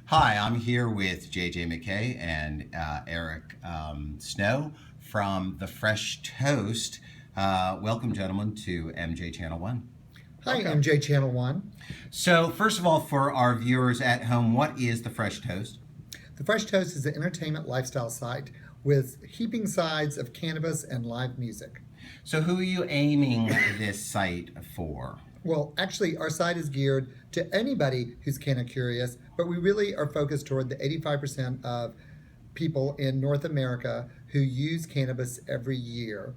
Hi, I'm here with McKay and Eric Snow from The Fresh Toast. Welcome, gentlemen, to MJ Channel 1. Hi, Okay. MJ Channel 1. So, first of all, for our viewers at home, what is The Fresh Toast? The Fresh Toast is an entertainment lifestyle site with heaping sides of cannabis and live music. So, who are you aiming this site for? Well, actually, our site is geared to anybody who's canna curious, but we really are focused toward the 85% of people in North America who use cannabis every year,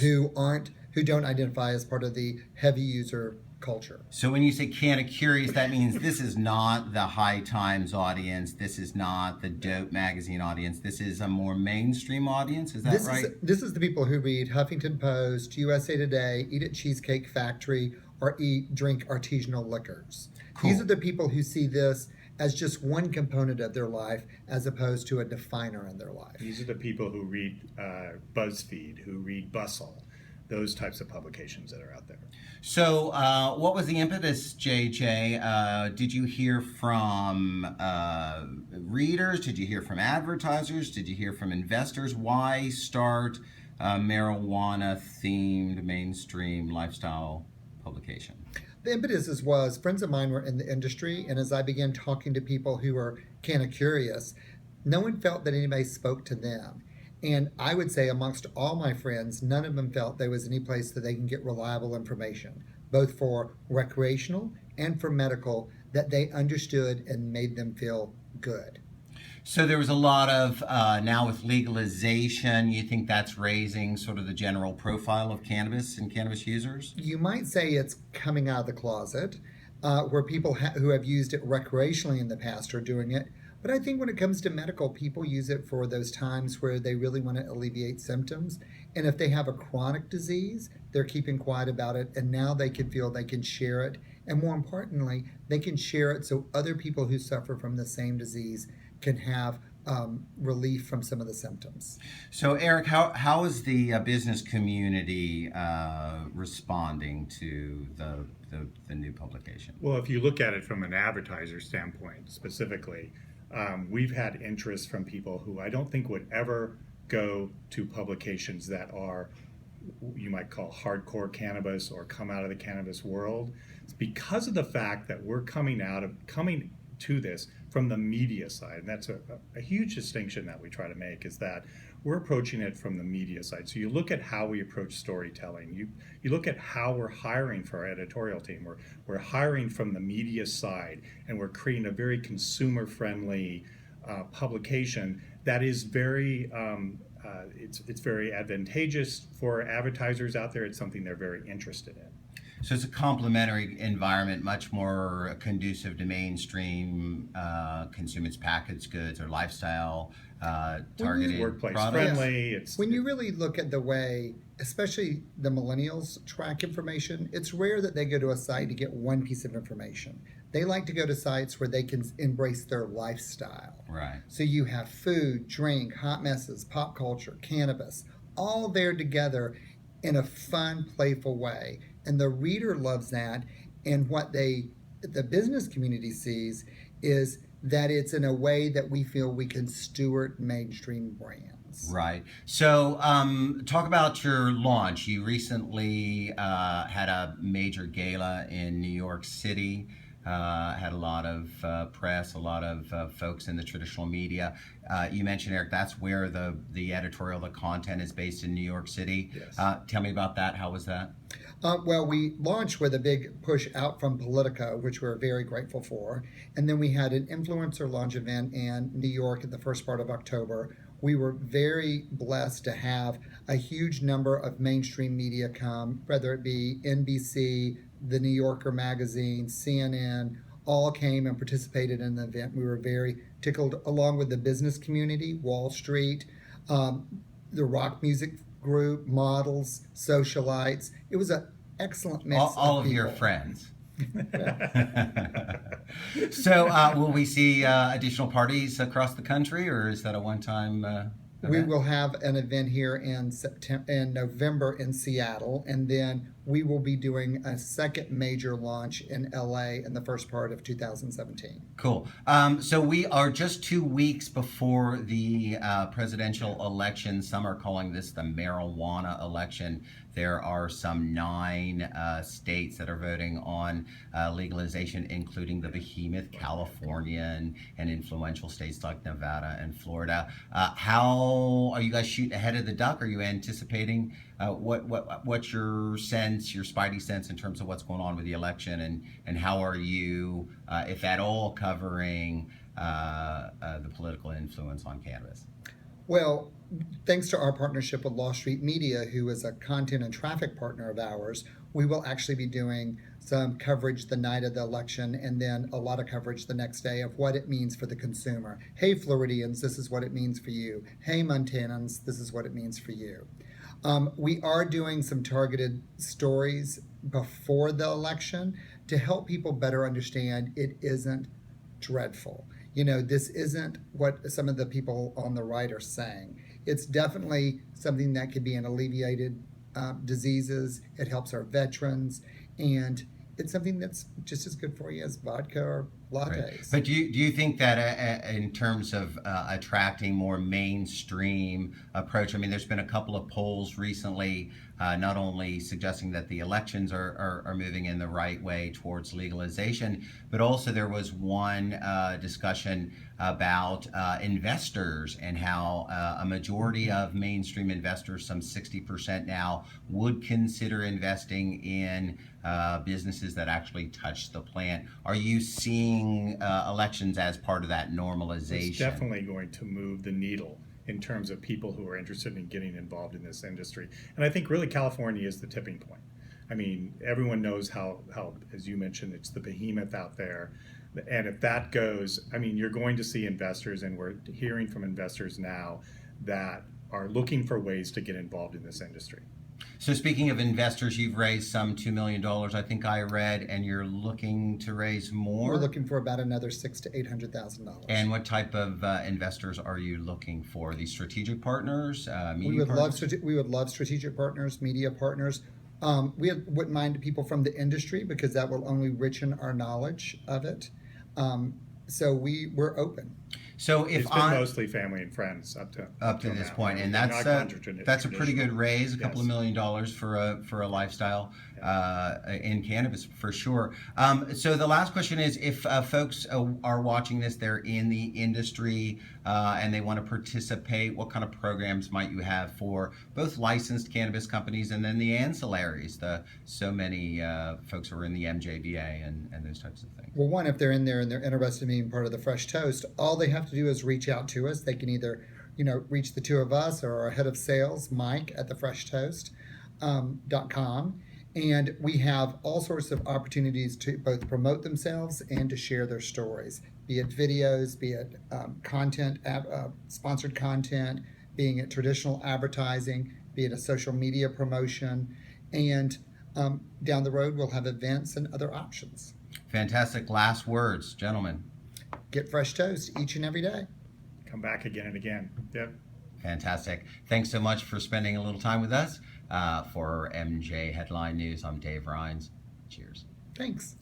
who don't identify as part of the heavy user culture. So, when you say Canna Curious, that means this is not the High Times audience. This is not the Dope Magazine audience. This is a more mainstream audience. Is that right? This is the people who read Huffington Post, USA Today, eat at Cheesecake Factory, or drink artisanal liquors. Cool. These are the people who see this as just one component of their life as opposed to a definer in their life. These are the people who read BuzzFeed, who read Bustle, those types of publications that are out there. So, what was the impetus, JJ? Did you hear from readers? Did you hear from advertisers? Did you hear from investors? Why start a marijuana-themed mainstream lifestyle publication? The impetus was friends of mine were in the industry, and as I began talking to people who were kind of curious, no one felt that anybody spoke to them. And I would say amongst all my friends, none of them felt there was any place that they can get reliable information, both for recreational and for medical, that they understood and made them feel good. So there was a lot of, now with legalization, you think that's raising sort of the general profile of cannabis and cannabis users? You might say it's coming out of the closet, where people who have used it recreationally in the past are doing it. But I think when it comes to medical, people use it for those times where they really want to alleviate symptoms. And if they have a chronic disease, they're keeping quiet about it. And now they can feel they can share it. And more importantly, they can share it so other people who suffer from the same disease can have relief from some of the symptoms. So, Eric, how is the business community responding to the new publication? Well, if you look at it from an advertiser standpoint specifically, we've had interest from people who I don't think would ever go to publications that are, you might call hardcore cannabis or come out of the cannabis world. It's because of the fact that we're coming to this from the media side, and that's a huge distinction that we try to make, is that we're approaching it from the media side. So you look at how we approach storytelling, you look at how we're hiring for our editorial team. We're hiring from the media side, and we're creating a very consumer friendly publication that is very it's very advantageous for advertisers out there. It's something they're very interested in. So it's a complementary environment, much more conducive to mainstream consumers packaged goods or lifestyle targeted Workplace products. friendly. When you really look at the way, especially the millennials track information, it's rare that they go to a site to get one piece of information. They like to go to sites where they can embrace their lifestyle. Right. So you have food, drink, hot messes, pop culture, cannabis, all there together in a fun, playful way. And the reader loves that. And what the business community sees is that it's in a way that we feel we can steward mainstream brands. Right. So talk about your launch. You recently had a major gala in New York City. Had a lot of press, a lot of folks in the traditional media. You mentioned, Eric, that's where the editorial, the content is based in New York City. Yes. Tell me about that. How was that? Well, we launched with a big push out from Politico, which we're very grateful for. And then we had an influencer launch event in New York in the first part of October. We were very blessed to have a huge number of mainstream media come, whether it be NBC, the New Yorker magazine, CNN, all came and participated in the event. We were very tickled, along with the business community, Wall Street, the rock music group, models, socialites. It was an excellent mix All of of people. your friends. So will we see additional parties across the country, or is that a one-time We event? will have an event here in November in Seattle, and then we will be doing a second major launch in LA in the first part of 2017. Cool. So we are just 2 weeks before the presidential election. Some are calling this the marijuana election. There are some 9 states that are voting on legalization, including the behemoth California and influential states like Nevada and Florida. How are you guys shooting ahead of the duck? Are you anticipating what's your sense, your spidey sense in terms of what's going on with the election, and how are you, if at all, covering the political influence on cannabis? Well, thanks to our partnership with Law Street Media, who is a content and traffic partner of ours, we will actually be doing some coverage the night of the election and then a lot of coverage the next day of what it means for the consumer. Hey, Floridians, this is what it means for you. Hey, Montanans, this is what it means for you. We are doing some targeted stories before the election to help people better understand it isn't dreadful. You know, this isn't what some of the people on the right are saying. It's definitely something that could be an alleviated diseases. It helps our veterans, and it's something that's just as good for you as vodka or lattes. Right. But do you think that in terms of attracting more mainstream approach, I mean, there's been a couple of polls recently not only suggesting that the elections are moving in the right way towards legalization, but also there was one discussion about investors and how a majority of mainstream investors, some 60% now, would consider investing in businesses that actually touch the plant. Are you seeing elections as part of that normalization? It's definitely going to move the needle in terms of people who are interested in getting involved in this industry. And I think really California is the tipping point. I mean, everyone knows how as you mentioned, it's the behemoth out there. And if that goes, I mean, you're going to see investors, and we're hearing from investors now that are looking for ways to get involved in this industry. So speaking of investors, you've raised some $2 million, I think I read, and you're looking to raise more? We're looking for about another $600,000 to $800,000. And what type of investors are you looking for? These strategic partners, media we would partners? we would love strategic partners, media partners. Wouldn't mind people from the industry because that will only richen our knowledge of it. So we're open. So if It's been mostly family and friends up to this now. point, and Not that's a pretty good raise, a couple of Yes. $1 million for a lifestyle in cannabis for sure. So the last question is, if folks are watching this, they're in the industry and they want to participate, what kind of programs might you have for both licensed cannabis companies and then the ancillaries? So many folks who are in the MJBA and those types of things. Well, one, if they're in there and they're interested in being part of the Fresh Toast, all they have to do is reach out to us. They can either, reach the two of us or our head of sales, Mike, at thefreshtoast.com. And we have all sorts of opportunities to both promote themselves and to share their stories, be it videos, be it content, sponsored content, being it traditional advertising, be it a social media promotion. And down the road, we'll have events and other options. Fantastic. Last words, gentlemen. Get Fresh Toast each and every day. Come back again and again. Yep. Fantastic. Thanks so much for spending a little time with us. For MJ Headline News, I'm Dave Rhines. Cheers. Thanks.